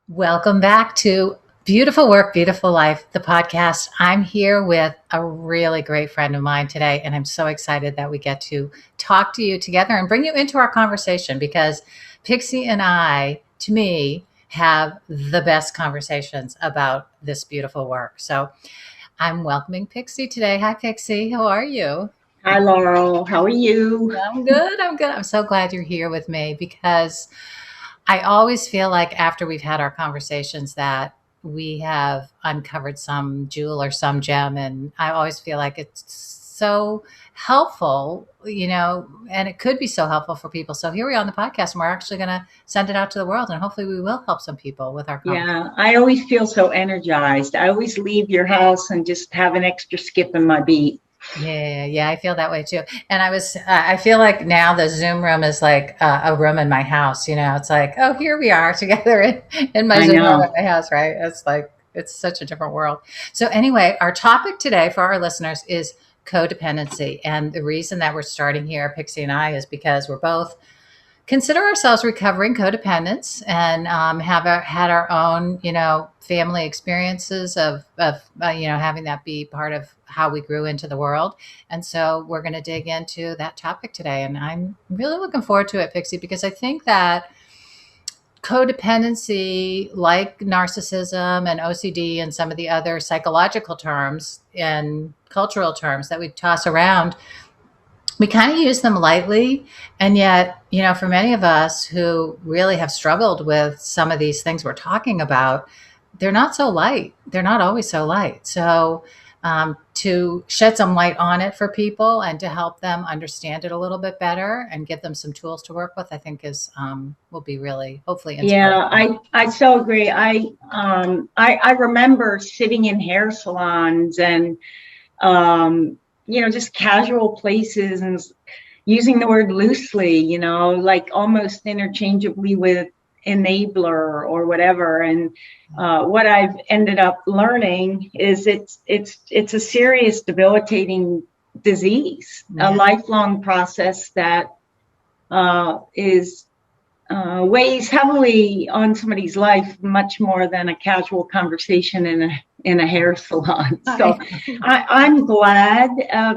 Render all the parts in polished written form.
Welcome back to Beautiful Work, Beautiful Life, the podcast. I'm here with a really great friend of mine today, and I'm so excited that we get to talk to you together and bring you into our conversation because Pixie and I, to me, have the best conversations about this beautiful work. So I'm welcoming Pixie today. Hi, Pixie. How are you? Hi, Laurel. How are you? I'm good. I'm good. I'm so glad you're here with me because I always feel like after we've had our conversations that we have uncovered some jewel or some gem. And I always feel like it's so helpful, and it could be so helpful for people. So here we are on the podcast, and we're actually going to send it out to the world. And hopefully we will help some people with our conversation. Yeah, I always feel so energized. I always leave your house and just have an extra skip in my beat. Yeah, I feel that way too. And I feel like now the Zoom room is like a room in my house. It's like, oh, here we are together in my I Zoom room know. at my house, right? It's like, it's such a different world. So, anyway, our topic today for our listeners is codependency. And the reason that we're starting here, Pixie and I, is because we're both consider ourselves recovering codependents and had our own, family experiences of having that be part of how we grew into the world. And so we're going to dig into that topic today. And I'm really looking forward to it, Pixie, because I think that codependency, like narcissism and OCD and some of the other psychological terms and cultural terms that we toss around, we kind of use them lightly. And yet, for many of us who really have struggled with some of these things we're talking about, they're not so light. They're not always so light. So, to shed some light on it for people and to help them understand it a little bit better and give them some tools to work with, I think will be really hopefully Yeah, inspirational. I so agree. I remember sitting in hair salons and just casual places and using the word loosely, like almost interchangeably with enabler or whatever. And what I've ended up learning is it's a serious, debilitating disease, a Yeah. lifelong process that is weighs heavily on somebody's life, much more than a casual conversation in a hair salon. So I'm glad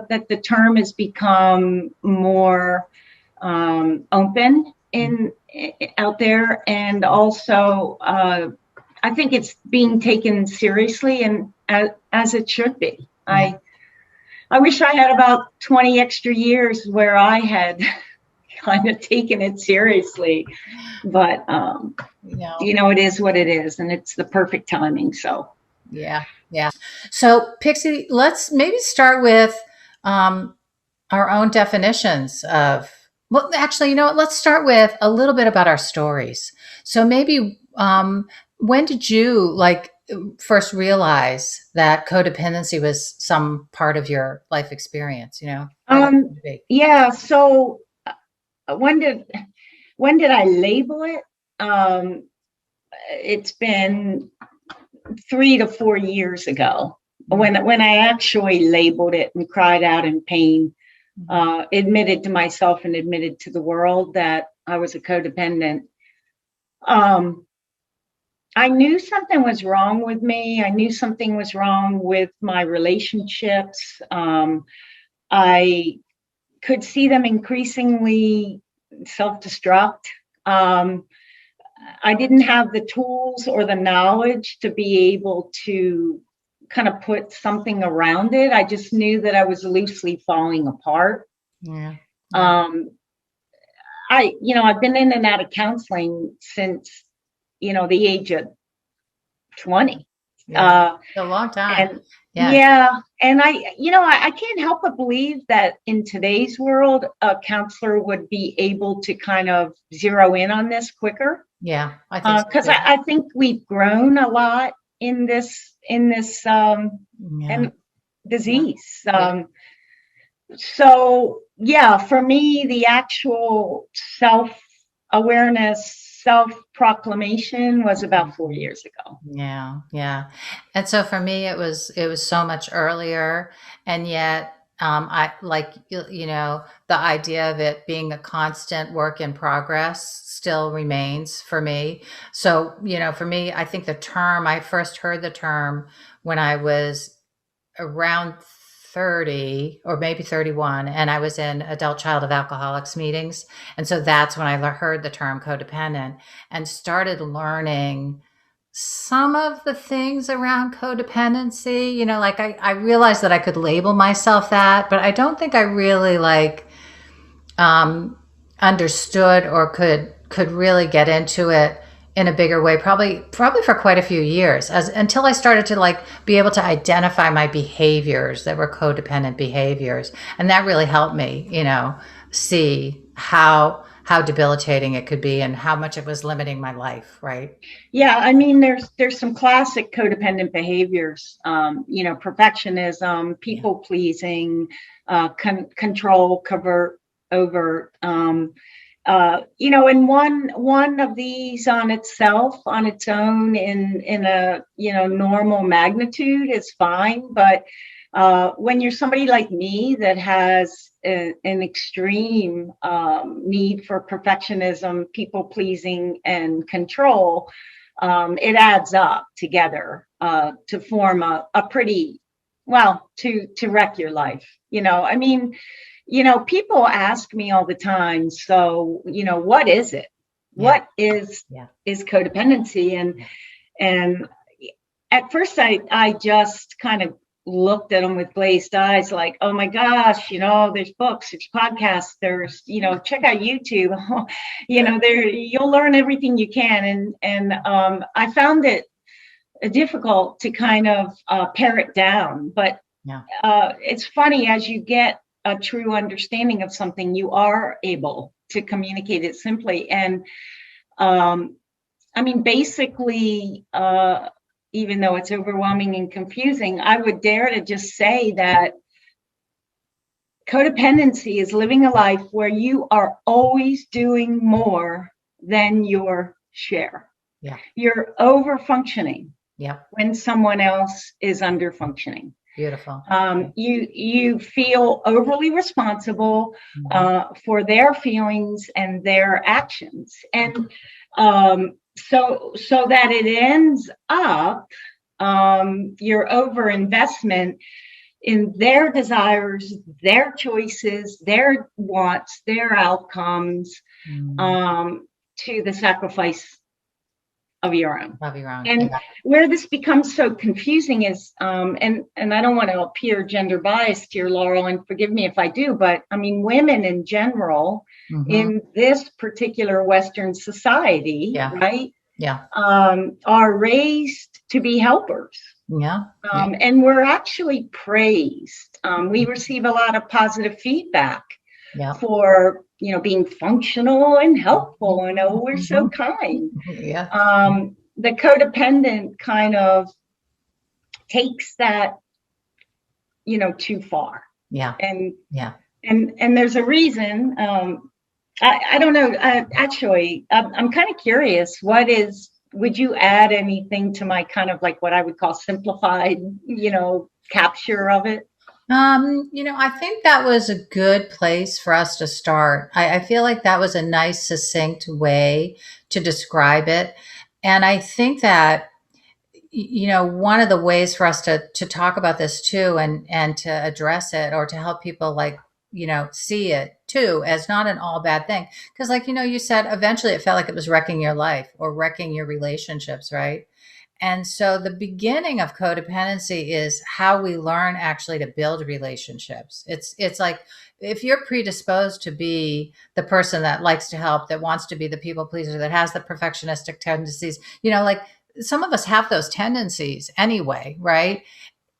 that the term has become more open in out there, and also I think it's being taken seriously and as it should be. Yeah. I wish I had about 20 extra years where I had kind of taken it seriously, but You know, it is what it is, and it's the perfect timing. So yeah. So, Pixie, let's maybe start with um, our own definitions of, well, actually, you know what? Let's start with a little bit about our stories. So maybe when did you first realize that codependency was some part of your life experience? How that um, would be. yeah. So when did when did I label it? Um, it's been 3 to 4 years ago Mm. when I actually labeled it and cried out in pain, admitted to myself and admitted to the world that I was a codependent. Um, I knew something was wrong with me. I knew something was wrong with my relationships. I could see them increasingly self-destruct. Um, I didn't have the tools or the knowledge to be able to kind of put something around it. I just knew that I was loosely falling apart. Yeah. Yeah. Um, I've been in and out of counseling since, the age of 20. Yeah. Uh, A long time. and Yeah. yeah, and I can't help but believe that in today's world, a counselor would be able to kind of zero in on this quicker. Yeah. I think so Because too. I think we've grown a lot in this Yeah. and Yeah. disease. Yeah. So yeah, for me, the actual self awareness, self proclamation was about 4 years ago. Yeah, yeah. And so for me, it was so much earlier, and yet I like, the idea of it being a constant work in progress still remains for me. So, for me, I think I first heard the term when I was around 30 or maybe 31, and I was in adult child of alcoholics meetings. And so that's when I heard the term codependent and started learning some of the things around codependency. Like I realized that I could label myself that, but I don't think I really um, understood or could really get into it in a bigger way, probably for quite a few years, as until I started to be able to identify my behaviors that were codependent behaviors. And that really helped me, see how debilitating it could be and how much it was limiting my life, right? Yeah, I mean, there's some classic codependent behaviors. Perfectionism, Yeah. people pleasing, control, covert, overt. And one of these on its own, in a normal magnitude is fine, but when you're somebody like me that has an extreme need for perfectionism, people pleasing, and control, it adds up together to form a pretty, well, to wreck your life. I mean, people ask me all the time, so, what is it? Yeah. What is Yeah. codependency? And at first I just kind of looked at them with glazed eyes, like, oh my gosh, there's books, there's podcasts, there's, check out YouTube. There you'll learn everything you can. And I found it difficult to kind of pare it down. But Yeah. it's funny, as you get a true understanding of something, you are able to communicate it simply. And I mean, basically, even though it's overwhelming and confusing, I would dare to just say that codependency is living a life where you are always doing more than your share. Yeah. You're over functioning Yeah. when someone else is under functioning. Beautiful. You feel overly responsible for their feelings and their actions, and so that it ends up your over investment in their desires, their choices, their wants, their outcomes, to the sacrifice of your own. And where this becomes so confusing is, and I don't want to appear gender biased here, Laurel, and forgive me if I do, but I mean, women in general in this particular Western society, right? Yeah. Are raised to be helpers. Yeah. And we're actually praised. We receive a lot of positive feedback for being functional and helpful, and we're so kind. The codependent kind of takes that too far. And there's a reason. I don't know, actually, I'm kind of curious, would you add anything to my kind of like what I would call simplified capture of it? I think that was a good place for us to start. I feel like that was a nice, succinct way to describe it. And I think that, one of the ways for us to talk about this too, and to address it, or to help people see it too as not an all bad thing. Because you said, eventually it felt like it was wrecking your life or wrecking your relationships, right? And so the beginning of codependency is how we learn actually to build relationships. It's like, if you're predisposed to be the person that likes to help, that wants to be the people pleaser, that has the perfectionistic tendencies, some of us have those tendencies anyway, right?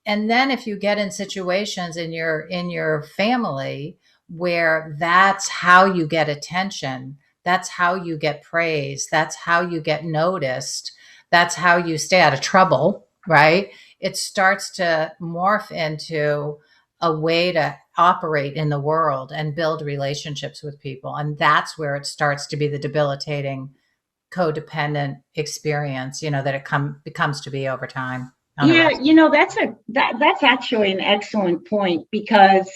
And then if you get in situations in your family where that's how you get attention, that's how you get praise, that's how you get noticed, that's how you stay out of trouble, right? It starts to morph into a way to operate in the world and build relationships with people. And that's where it starts to be the debilitating codependent experience, that it becomes to be over time. on a Yeah, rest. that's actually an excellent point, because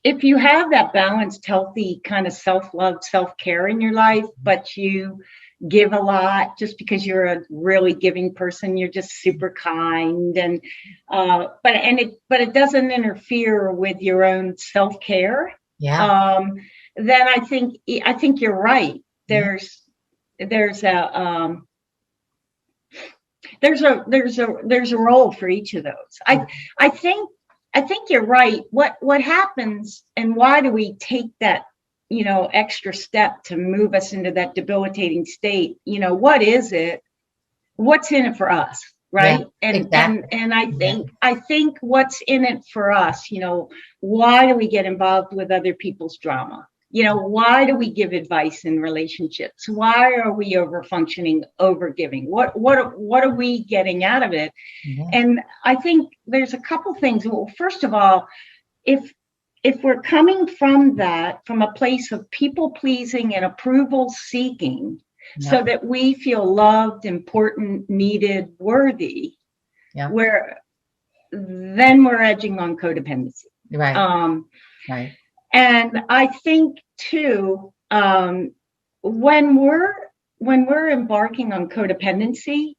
if you have that balanced, healthy kind of self-love, self-care in your life, but you give a lot just because you're a really giving person, you're just super kind, and but it doesn't interfere with your own self-care. Yeah. Then I think you're right. Yeah. There's a there's a role for each of those. I think you're right. What happens, and why do we take that, extra step to move us into that debilitating state? What is it? What's in it for us, Yeah. right? And Exactly. and Yeah. I think what's in it for us, why do we get involved with other people's drama? Why do we give advice in relationships? Why are we over functioning, over giving? What are we getting out of it? Yeah. And I think there's a couple things. Well, first of all, if we're coming from a place of people pleasing and approval seeking, Yeah. so that we feel loved, important, needed, worthy, Yeah. then we're edging on codependency. Right. Right. And I think too, when we're embarking on codependency,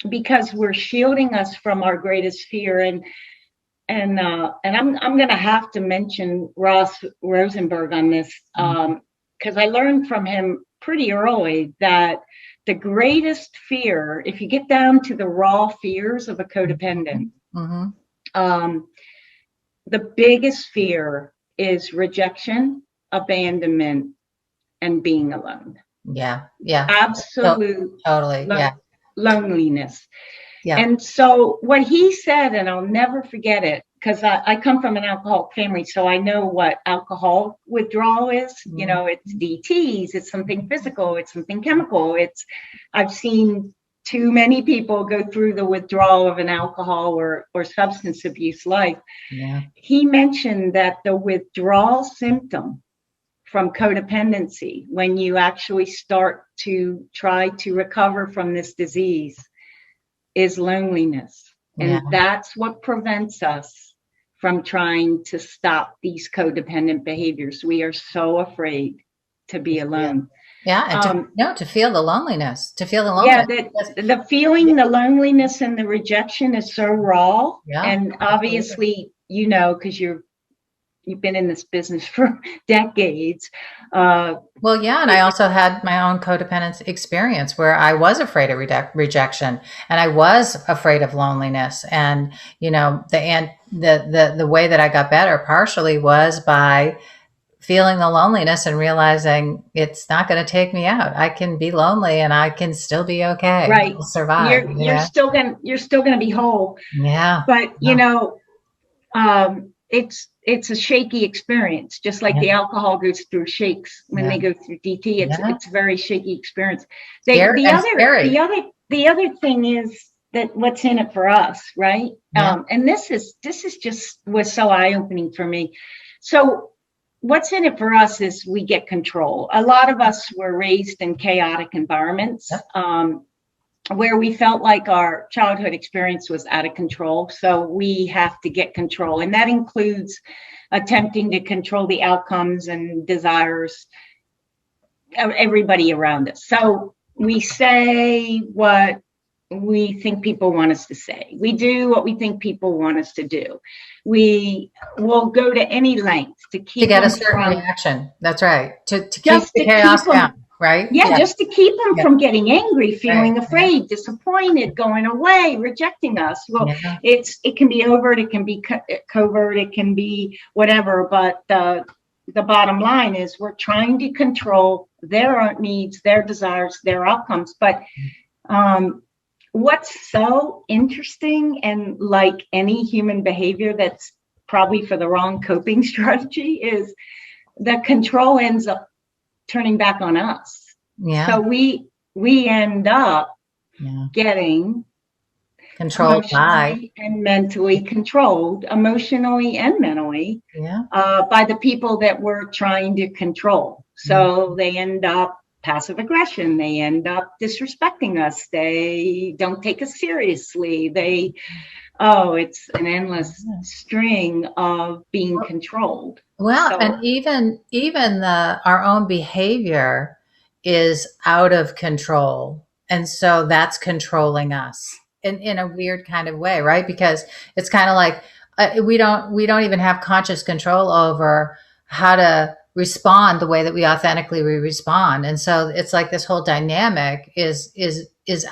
because we're shielding us from our greatest fear, and I'm going to have to mention Rosenberg on this, because I learned from him pretty early that the greatest fear, if you get down to the raw fears of a codependent, the biggest fear is rejection, abandonment, and being alone. Yeah. Yeah. Absolute Totally. Yeah. loneliness. Yeah. And so what he said, and I'll never forget it, because I come from an alcoholic family, so I know what alcohol withdrawal is. It's DTs, it's something physical, it's something chemical. I've seen too many people go through the withdrawal of an alcohol or substance abuse life. Yeah. He mentioned that the withdrawal symptom from codependency, when you actually start to try to recover from this disease, is loneliness. And that's what prevents us from trying to stop these codependent behaviors. We are so afraid to be alone. Yeah. And to feel the loneliness, Yeah. The feeling, the loneliness and the rejection is so raw. Yeah. And obviously, because you've been in this business for decades. Well, yeah. And I also had my own codependent experience where I was afraid of rejection, and I was afraid of loneliness. And, the way that I got better partially was by feeling the loneliness and realizing it's not going to take me out. I can be lonely and I can still be okay. Right. I'll survive. You're still gonna be whole. Yeah. But it's a shaky experience, just like the alcohol goes through shakes when they go through DT. It's a very shaky experience. The other thing is that what's in it for us, right? And this was so eye-opening for me. So what's in it for us is we get control. A lot of us were raised in chaotic environments, where we felt like our childhood experience was out of control. So we have to get control. And that includes attempting to control the outcomes and desires of everybody around us. So we say what we think people want us to say. We do what we think people want us to do. We will go to any length to get a certain reaction. That's right. To keep the chaos down. Right? Yeah, just to keep them from getting angry, feeling afraid, disappointed, going away, rejecting us. Well, it can be overt, it can be covert, it can be whatever. But the bottom line is we're trying to control their needs, their desires, their outcomes. But what's so interesting, and like any human behavior that's probably for the wrong coping strategy, is the control ends up turning back on us. Yeah. So we end up getting controlled by and mentally controlled, emotionally and mentally, by the people that we're trying to control. So they end up passive aggression. They end up disrespecting us. They don't take us seriously. It's an endless string of being controlled. Well, and even our own behavior is out of control. And so that's controlling us in a weird kind of way, right? Because it's kind of like we don't even have conscious control over how to respond the way that we authentically respond. And so it's like this whole dynamic is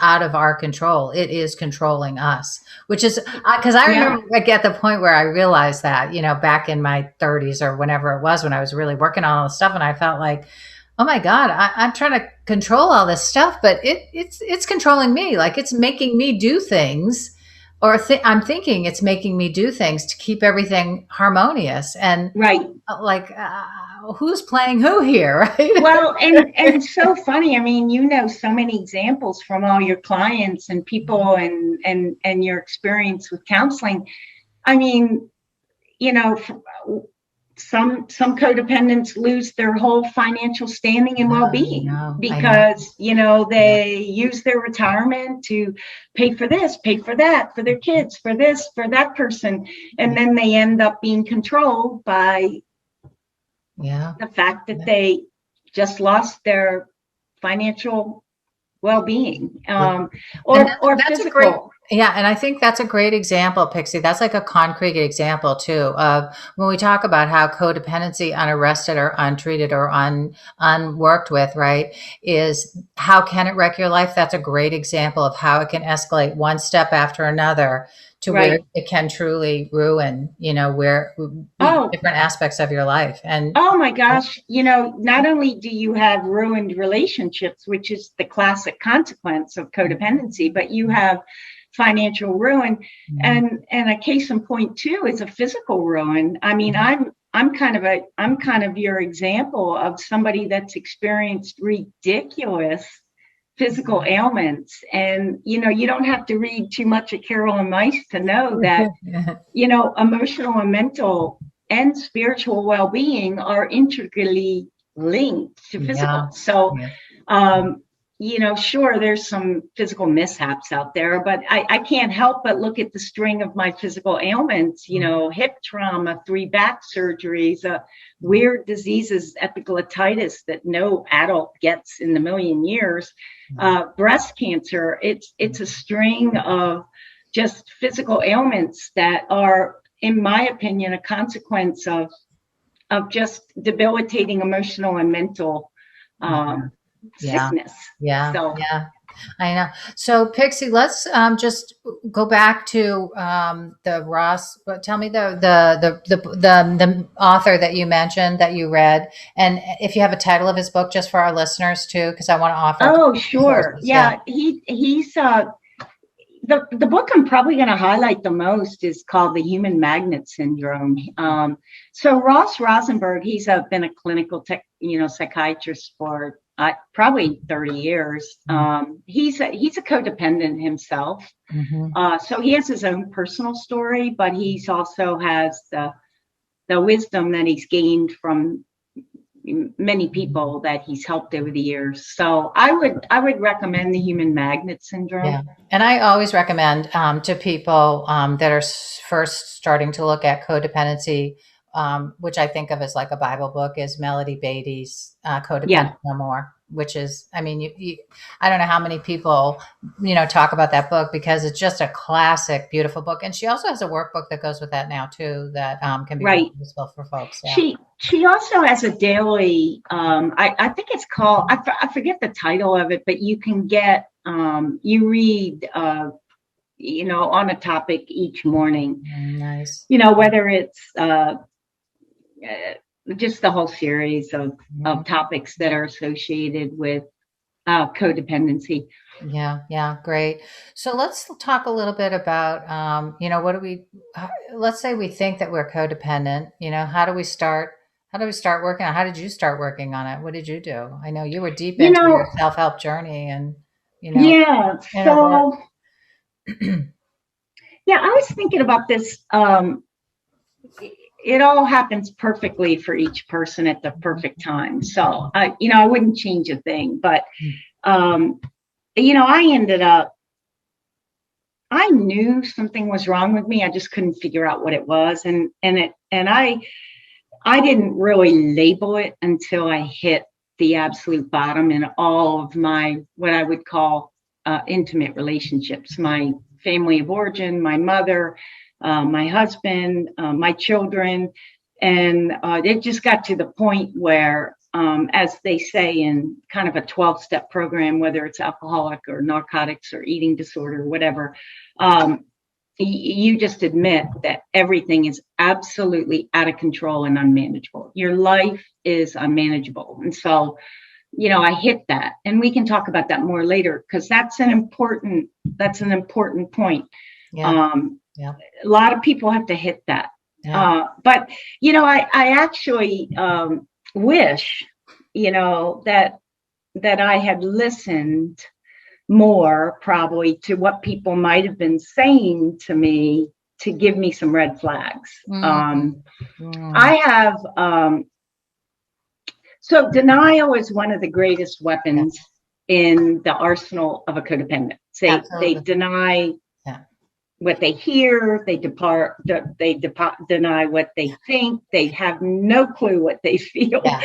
out of our control. It is controlling us, which is because I remember like at the point where I realized that, back in my 30s or whenever it was when I was really working on all this stuff, and I felt like, oh my God, I'm trying to control all this stuff, but it's controlling me. Like it's making me do things, or I'm thinking it's making me do things to keep everything harmonious. And who's playing who here, right? Well, and so funny. I mean, so many examples from all your clients and people and your experience with counseling. I mean, some codependents lose their whole financial standing and well-being because they use their retirement to pay for this, pay for that, for their kids, for this, for that person, and then they end up being controlled by the fact that they just lost their financial well-being or physical. And I think that's a great example, Pixie. That's like a concrete example too of when we talk about how codependency unarrested or untreated or unworked with, right, is how can it wreck your life? That's a great example of how it can escalate one step after another to where it can truly ruin, different aspects of your life. And oh my gosh, not only do you have ruined relationships, which is the classic consequence of codependency, but you have financial ruin, and a case in point too is a physical ruin. I mean, I'm kind of your example of somebody that's experienced ridiculous physical ailments, and you don't have to read too much of Carolyn Mice to know that emotional and mental and spiritual well-being are intricately linked to physical. Sure, there's some physical mishaps out there, but I can't help but look at the string of my physical ailments, hip trauma, 3 back surgeries, weird diseases, epiglottitis that no adult gets in a million years, breast cancer. It's a string of just physical ailments that are, in my opinion, a consequence of just debilitating emotional and mental sickness. I know. So Pixie, let's just go back to the Ross. Tell me the author that you mentioned that you read, and if you have a title of his book, just for our listeners too, because I want to offer. Oh, sure. He's the book I'm probably going to highlight the most is called The Human Magnet Syndrome. So Rosenberg, he's been a clinical psychiatrist for probably 30 years. He's a codependent himself. So he has his own personal story, but he's also has the wisdom that he's gained from many people that he's helped over the years. So I would recommend The Human Magnet Syndrome. Yeah. And I always recommend to people that are first starting to look at codependency, which I think of as like a Bible book, is Melody Beattie's Codependent No More, which is, I mean, I don't know how many people, talk about that book because it's just a classic, beautiful book. And she also has a workbook that goes with that now too, that can be really useful for folks. Yeah. She also has a daily, I think it's called, I forget the title of it, but you can get, you read, on a topic each morning. Nice. Whether it's just the whole series of topics that are associated with codependency. Yeah, great. So let's talk a little bit about, let's say we think that we're codependent, how do we start working on it? How did you start working on it? What did you do? I know you were deep into your self-help journey and, so, I was thinking about this. it all happens perfectly for each person at the perfect time. So I wouldn't change a thing, but, I ended up, I knew something was wrong with me. I just couldn't figure out what it was. And I didn't really label it until I hit the absolute bottom in all of my, what I would call intimate relationships, my family of origin, my mother, my husband, my children. And it just got to the point where, as they say in kind of a 12-step program, whether it's alcoholic or narcotics or eating disorder, or whatever, you just admit that everything is absolutely out of control and unmanageable. Your life is unmanageable. And so, I hit that, and we can talk about that more later, because that's an important point. Yeah. A lot of people have to hit that. Yeah. But, I actually wish, that I had listened more probably to what people might have been saying to me to give me some red flags. I have, so denial is one of the greatest weapons in the arsenal of a codependent. They deny what they hear, they deny what they think, they have no clue what they feel. Yeah.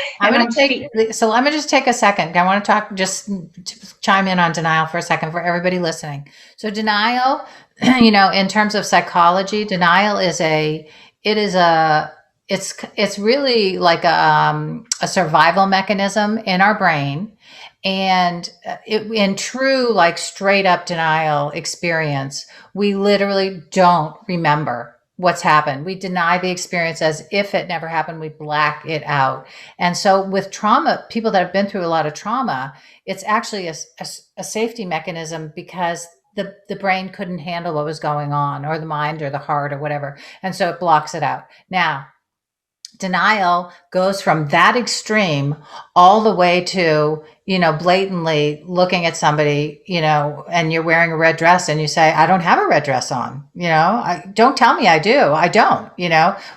So let me just take a second. I want to talk, just chime in on denial for a second for everybody listening. So denial, in terms of psychology, denial is it's really like a survival mechanism in our brain. And in true, like straight up denial experience, we literally don't remember what's happened. We deny the experience as if it never happened. We black it out. And so with trauma, people that have been through a lot of trauma, it's actually a safety mechanism, because the brain couldn't handle what was going on, or the mind or the heart or whatever. And so it blocks it out. Now, denial goes from that extreme all the way to, blatantly looking at somebody, and you're wearing a red dress and you say, I don't have a red dress on, don't tell me I do. I don't,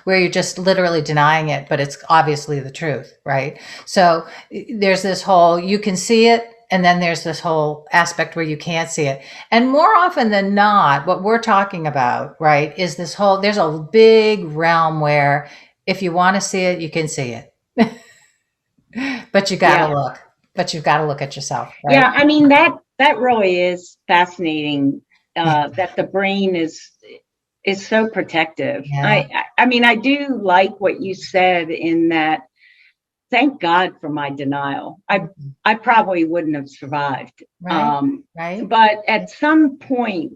where you're just literally denying it, but it's obviously the truth. Right. So there's this whole, you can see it. And then there's this whole aspect where you can't see it. And more often than not, what we're talking about, right, is there's a big realm where if you want to see it, you can see it. But you got to look. But you've got to look at yourself. Right? Yeah, I mean, that really is fascinating, that the brain is so protective. Yeah. I mean, I do like what you said in that. Thank God for my denial. I probably wouldn't have survived. Right. But at some point,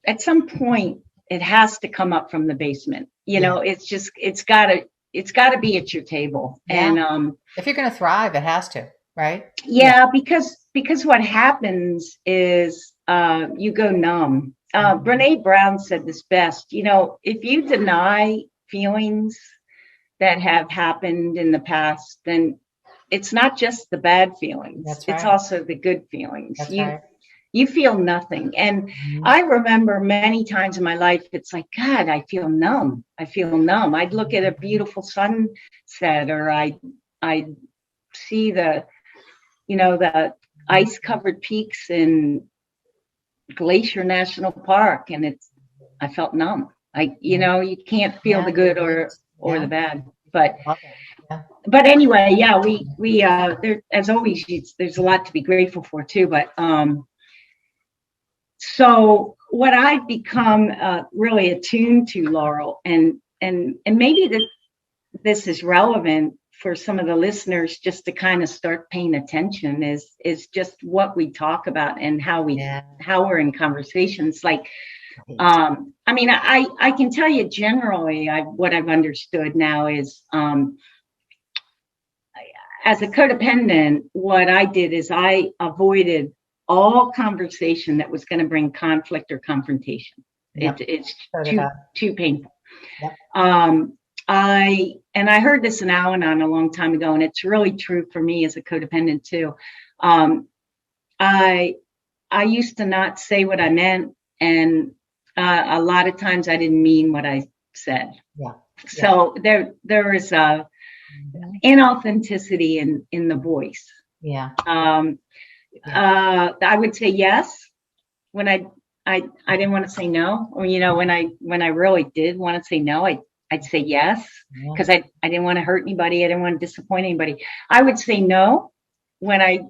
it has to come up from the basement. It's gotta be at your table. Yeah. And if you're going to thrive, it has to. Right. Yeah, because what happens is you go numb. Brene Brown said this best. If you deny feelings that have happened in the past, then it's not just the bad feelings. That's right. It's also the good feelings. That's right. You feel nothing. And I remember many times in my life, it's like, God, I feel numb. I'd look at a beautiful sunset, or I see the ice-covered peaks in Glacier National Park, and I felt numb. You can't feel the good or the bad. But anyway, we there, as always, there's a lot to be grateful for too. But so what I've become really attuned to, Laurel, and maybe this is relevant for some of the listeners, just to kind of start paying attention, is just what we talk about and how we're in conversations. Like, I mean, I can tell you generally, what I've understood now is, as a codependent, what I did is I avoided all conversation that was going to bring conflict or confrontation. Yep. It's too painful. Yep. I heard this in Al-Anon a long time ago, and it's really true for me as a codependent too. I used to not say what I meant, and a lot of times I didn't mean what I said. Yeah. Yeah. So there is a Mhm. inauthenticity in the voice. Yeah. Um, Yeah. I would say yes when I didn't want to say no, or when I really did want to say no, I'd say yes Yeah. because I didn't want to hurt anybody, I didn't want to disappoint anybody. I would say no when I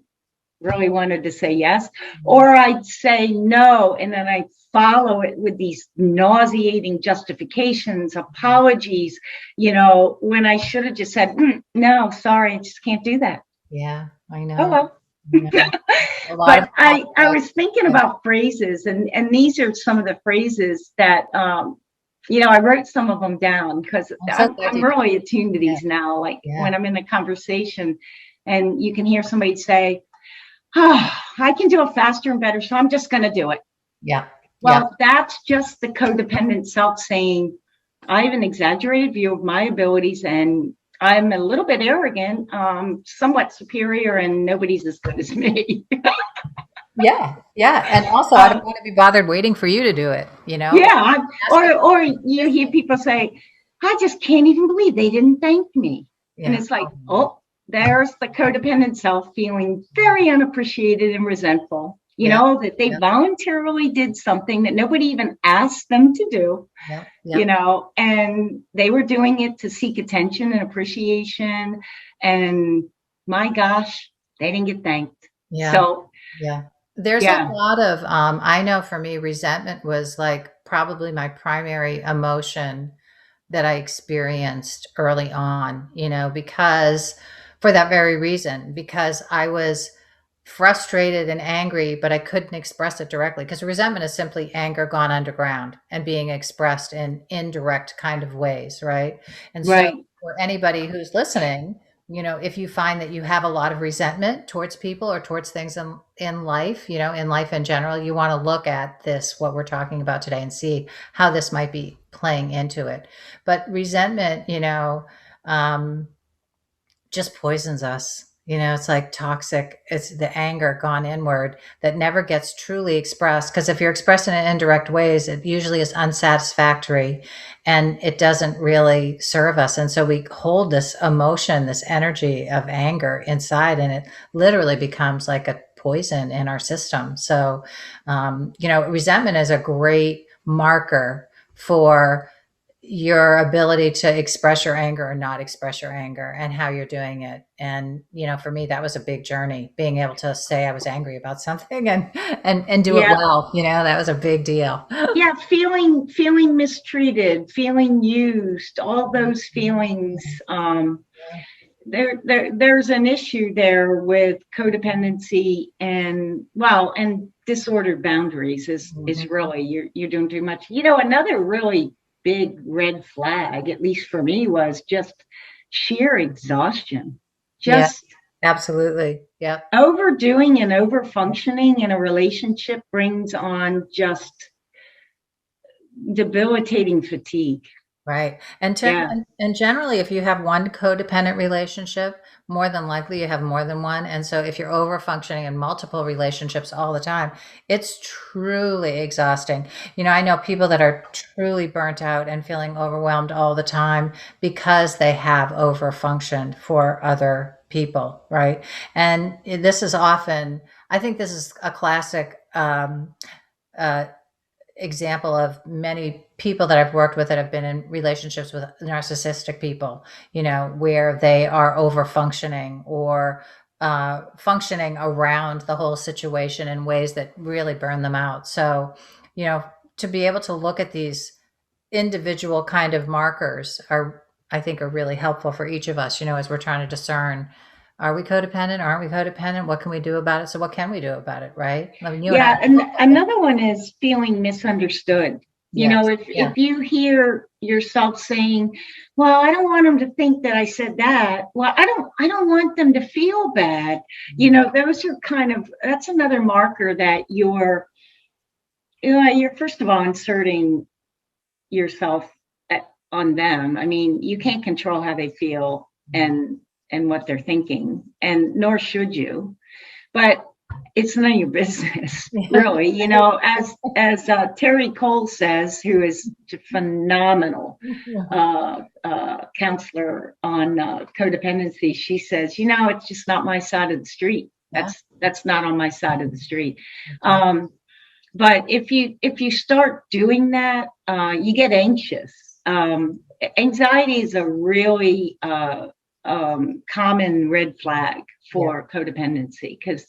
really wanted to say yes, Mhm. or I'd say no and then I'd follow it with these nauseating justifications, apologies, when I should have just said, no, sorry, I just can't do that. Yeah. I Oh know. well. I know. A lot of But I was thinking yeah. about phrases, and these are some of the phrases that I wrote some of them down because I'm so glad I'm you did. really attuned to Yeah. these now. Like Yeah. when I'm in a conversation, and you can hear somebody say, "Oh, I can do it faster and better, so I'm just going to do it." Yeah. Yeah. Well, that's just the codependent self saying, "I have an exaggerated view of my abilities, and I'm a little bit arrogant, somewhat superior, and nobody's as good as me." Yeah. Yeah. And also, I don't um, want to be bothered waiting for you to do it, Yeah, Ask me. or you hear people say, "I just can't even believe they didn't thank me," and Yeah. it's like, Oh, no. oh, there's the codependent self feeling very unappreciated and resentful. Yeah. That they Yeah. voluntarily did something that nobody even asked them to do. Yeah. Yeah. And they were doing it to seek attention and appreciation. And my gosh, they didn't get thanked. Yeah. So Yeah. There's a yeah, lot of, I know for me, resentment was like probably my primary emotion that I experienced early on, because for that very reason, because I was frustrated and angry, but I couldn't express it directly because resentment is simply anger gone underground and being expressed in indirect kind of ways, right? And so right. for anybody who's listening, if you find that you have a lot of resentment towards people or towards things in life, in life in general, you want to look at this, what we're talking about today, and see how this might be playing into it. But resentment, um, just poisons us. It's like toxic. It's the anger gone inward that never gets truly expressed. Because if you're expressing it in indirect ways, it usually is unsatisfactory and it doesn't really serve us. And so we hold this emotion, this energy of anger inside, and it literally becomes like a poison in our system. So, resentment is a great marker for your ability to express your anger or not express your anger and how you're doing it. And, for me, that was a big journey, being able to say I was angry about something and do it Yeah. well, that was a big deal. Yeah, feeling mistreated, feeling used, all those feelings. There's an issue there with codependency and disordered boundaries is Mhm. really you're doing too much. Another really big red flag, at least for me, was just sheer exhaustion. Yeah, Just absolutely. Yeah. overdoing and over functioning in a relationship brings on just debilitating fatigue. Right. And Yeah. and generally, if you have one codependent relationship, more than likely you have more than one. And so if you're over functioning in multiple relationships all the time, it's truly exhausting. I know people that are truly burnt out and feeling overwhelmed all the time because they have over functioned for other people, right? And this is often, I think this is a classic uh, example of many people that I've worked with that have been in relationships with narcissistic people, where they are over functioning or functioning around the whole situation in ways that really burn them out. So, to be able to look at these individual kind of markers I think are really helpful for each of us, as we're trying to discern, are we codependent? Aren't we codependent? What can we do about it? So what can we do about it? Right. I mean, you and I Yeah, have and talked about this. another one is feeling misunderstood. Yes. Yeah. If you hear yourself saying, "Well, I don't want them to think that I said that." Well, I don't want them to feel bad. Those are that's another marker that you're first of all inserting yourself on them. I mean, you can't control how they feel and what they're thinking, and nor should you. But it's none of your business, really. You know, as Terry Cole says, who is a phenomenal counselor on codependency, she says, you know, it's just not my side of the street. That's not on my side of the street. But if you start doing that, you get anxious. Anxiety is a really common red flag for codependency, because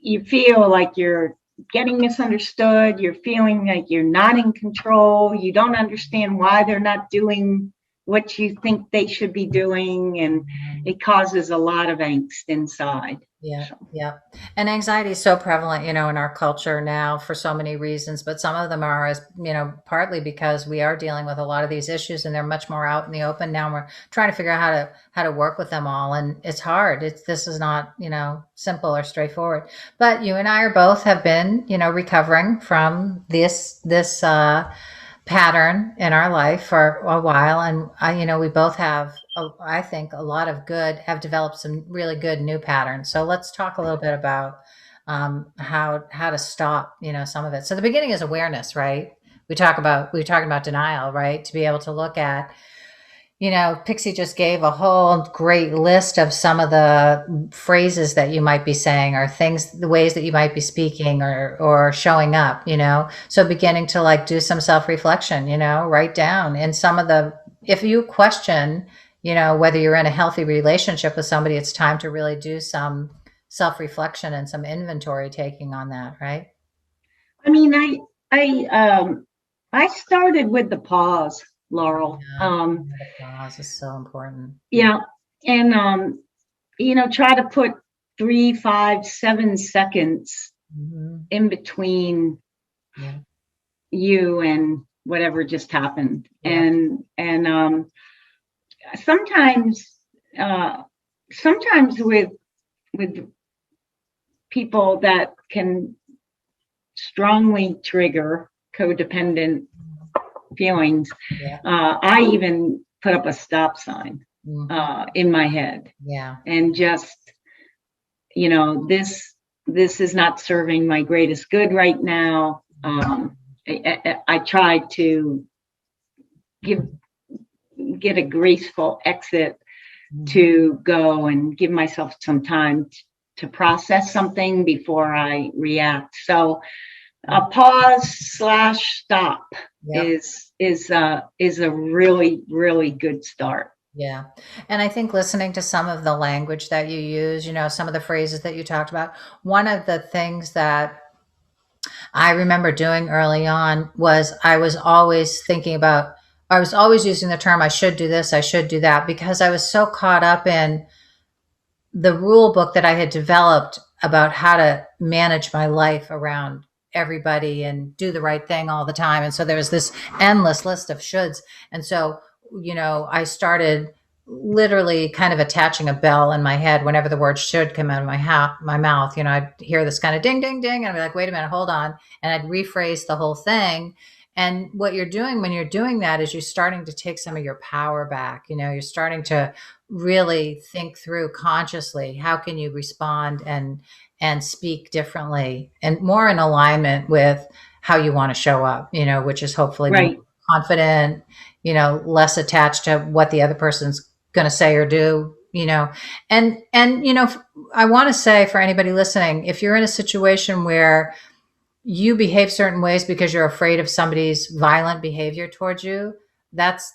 you feel like you're getting misunderstood. You're feeling like you're not in control. You don't understand why they're not doing what you think they should be doing, and it causes a lot of angst inside. Yeah. And anxiety is so prevalent, you know, in our culture now for so many reasons, but some of them are, as you know, partly because we are dealing with a lot of these issues and they're much more out in the open now. We're trying to figure out how to work with them all, and it's hard. This is not, you know, simple or straightforward. But you and I have been, you know, recovering from this pattern in our life for a while, and you know, we both have, I think, have developed some really good new patterns. So let's talk a little bit about how to stop, you know, some of it. So the beginning is awareness, right? We were talking about denial, right? To be able to look at, you know, Pixie just gave a whole great list of some of the phrases that you might be saying, or things, the ways that you might be speaking or showing up, you know. So beginning to like do some self-reflection, you know, write down. And if you question, you know, whether you're in a healthy relationship with somebody, it's time to really do some self-reflection and some inventory taking on that, right? I mean, I started with the pause, Laurel. The pause is so important. Yeah. And, you know, try to put 3, 5, 7 seconds in between you and whatever just happened. And sometimes with people that can strongly trigger codependent feelings, I even put up a stop sign in my head, and just, you know, this is not serving my greatest good right now. I try to get a graceful exit to go and give myself some time to process something before I react. So a pause/stop is a really, really good start. Yeah. And I think listening to some of the language that you use, you know, some of the phrases that you talked about, one of the things that I remember doing early on was I was always using the term, I should do this, I should do that, because I was so caught up in the rule book that I had developed about how to manage my life around everybody and do the right thing all the time. And so there was this endless list of shoulds. And so, you know, I started literally kind of attaching a bell in my head whenever the word should come out of my mouth. You know, I'd hear this kind of ding, ding, ding, and I'd be like, wait a minute, hold on. And I'd rephrase the whole thing. And what you're doing when you're doing that is you're starting to take some of your power back. You know, you're starting to really think through consciously, how can you respond and speak differently and more in alignment with how you want to show up, you know, which is hopefully more confident, you know, less attached to what the other person's going to say or do, you know. And, you know, I want to say for anybody listening, if you're in a situation where you behave certain ways because you're afraid of somebody's violent behavior towards you, that's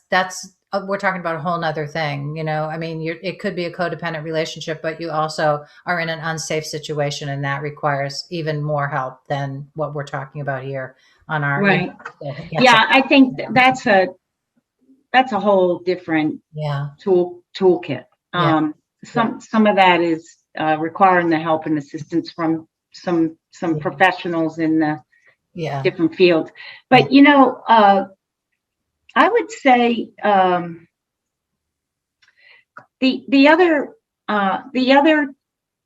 we're talking about a whole nother thing. You know, I mean, it could be a codependent relationship, but you also are in an unsafe situation, and that requires even more help than what we're talking about here on our I think that's a whole different toolkit. Some of that is requiring the help and assistance from some professionals in the different fields. But you know, I would say the other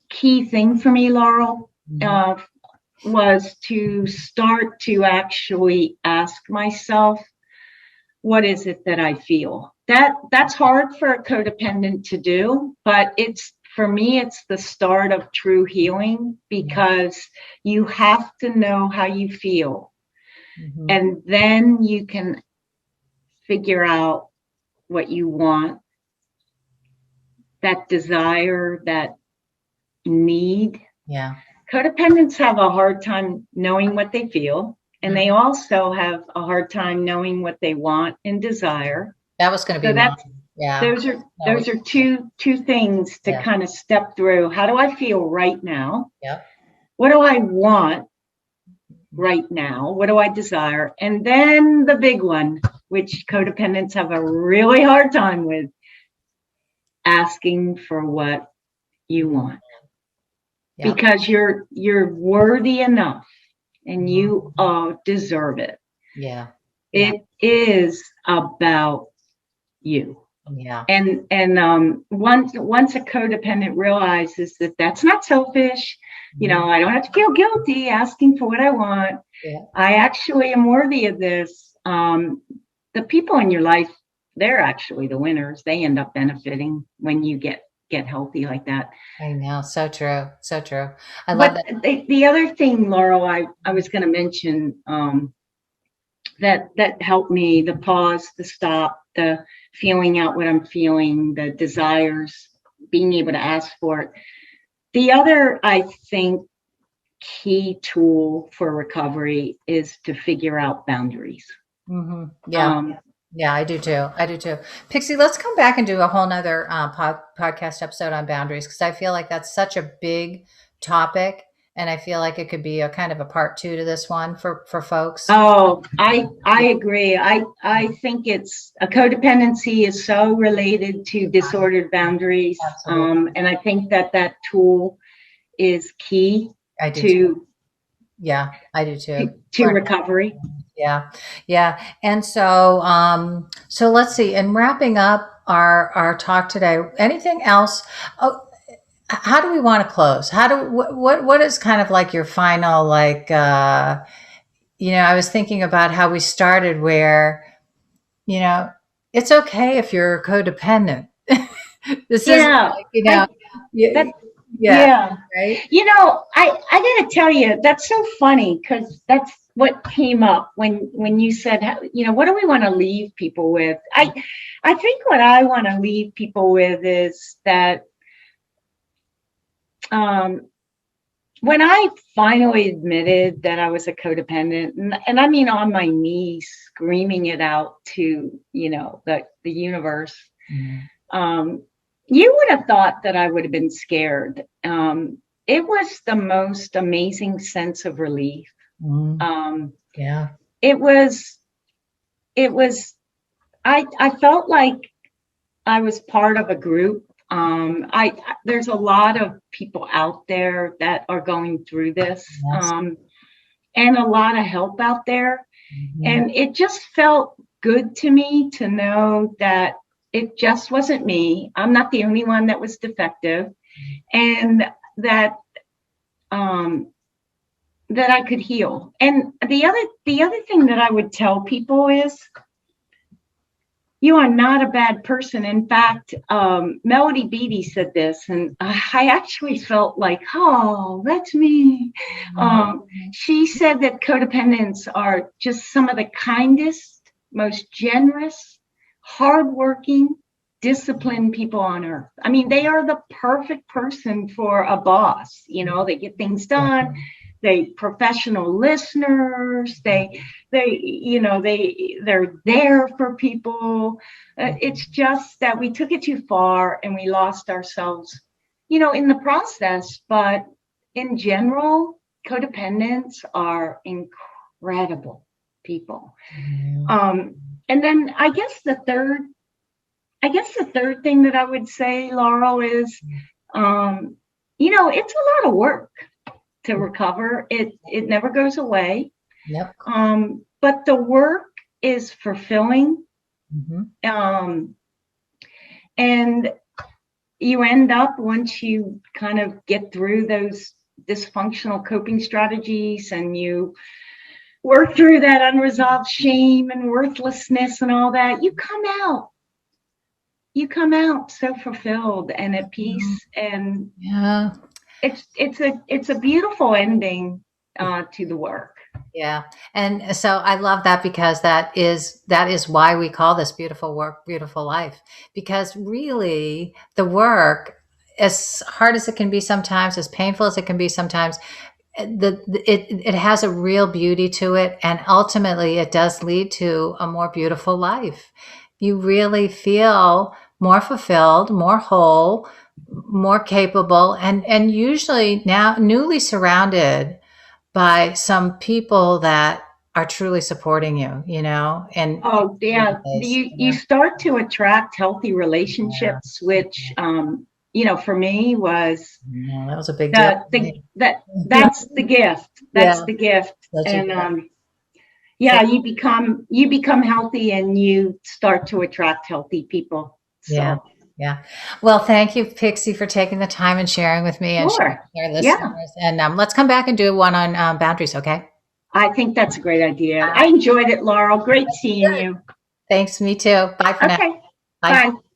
key thing for me, Laurel, was to start to actually ask myself, what is it that I feel? That's hard for a codependent to do, but it's for me, it's the start of true healing, because you have to know how you feel. Mm-hmm. And then you can figure out what you want, that desire, that need. Yeah. Codependents have a hard time knowing what they feel, and they also have a hard time knowing what they want and desire. That was going to be So that's yeah. those are two things to kind of step through. How do I feel right now? Yeah. What do I want right now? What do I desire? And then the big one, which codependents have a really hard time with, asking for what you want. Yeah. Because you're worthy enough and you deserve it. Yeah. It is about you. Yeah. And once a codependent realizes that that's not selfish, you know, I don't have to feel guilty asking for what I want. Yeah. I actually am worthy of this. The people in your life, they're actually the winners. They end up benefiting when you get healthy like that. I know. So true. So true. I love that. The other thing, Laurel, I was going to mention, that helped me, the pause, the stop, the feeling out what I'm feeling, the desires, being able to ask for it. The other, I think, key tool for recovery is to figure out boundaries. Mm-hmm. Yeah. Yeah, I do too. I do too. Pixie, let's come back and do a whole nother podcast episode on boundaries, because I feel like that's such a big topic. And I feel like it could be a kind of a part 2 to this one for folks. Oh, I agree. I think it's a codependency is so related to disordered boundaries. And I think that tool is key to. Yeah, I do too. To recovery. Yeah. Yeah. And so, so let's see, in wrapping up our talk today, anything else? Oh, how do we want to close? What is kind of like your final, like, you know, I was thinking about how we started where, you know, it's okay if you're codependent. This is, like, you know, yeah. Right. You know, I got to tell you, that's so funny, because that's what came up when you said, you know, what do we want to leave people with? I think what I want to leave people with is that, when I finally admitted that I was a codependent, and I mean on my knees, screaming it out to, you know, the universe, you would have thought that I would have been scared. It was the most amazing sense of relief. Yeah. It was, I felt like I was part of a group. There's a lot of people out there that are going through this, and a lot of help out there. And it just felt good to me to know that it just wasn't me. I'm not the only one that was defective, and that that I could heal. And the other thing that I would tell people is, you are not a bad person. In fact, Melody Beattie said this, and I actually felt like, oh, that's me. She said that codependents are just some of the kindest, most generous, hardworking, disciplined people on earth. I mean, they are the perfect person for a boss. You know, they get things done. They professional listeners. They're there for people. It's just that we took it too far and we lost ourselves, you know, in the process. But in general, codependents are incredible people. And then I guess the third thing that I would say, Laurel, is, you know, it's a lot of work to recover. It never goes away. Yep. But the work is fulfilling. And you end up, once you kind of get through those dysfunctional coping strategies and you work through that unresolved shame and worthlessness and all that, you come out you come out so fulfilled and at peace, and Yeah. it's a beautiful ending to the work. Yeah. And so I love that, because that is why we call this beautiful work, beautiful life. Because really the work, as hard as it can be sometimes, as painful as it can be sometimes, it has a real beauty to it, and ultimately it does lead to a more beautiful life. You really feel more fulfilled, more whole, more capable, and usually now newly surrounded by some people that are truly supporting you, and Oh, yeah. You start to attract healthy Yeah. relationships, which, for me was Yeah, that was a big deal for me. that's the gift. That's Yeah, the gift. such a And gift. yeah, you become healthy and you start to attract healthy people. Yeah, So yeah. Well, thank you, Pixie, for taking the time and sharing with me and sharing sure. with our Yeah, listeners. And let's come back and do one on boundaries, okay? I think that's a great All idea. I right. enjoyed it, Laurel. Great seeing Good. you. Thanks. Me too. Bye for now. Okay. Bye. Bye.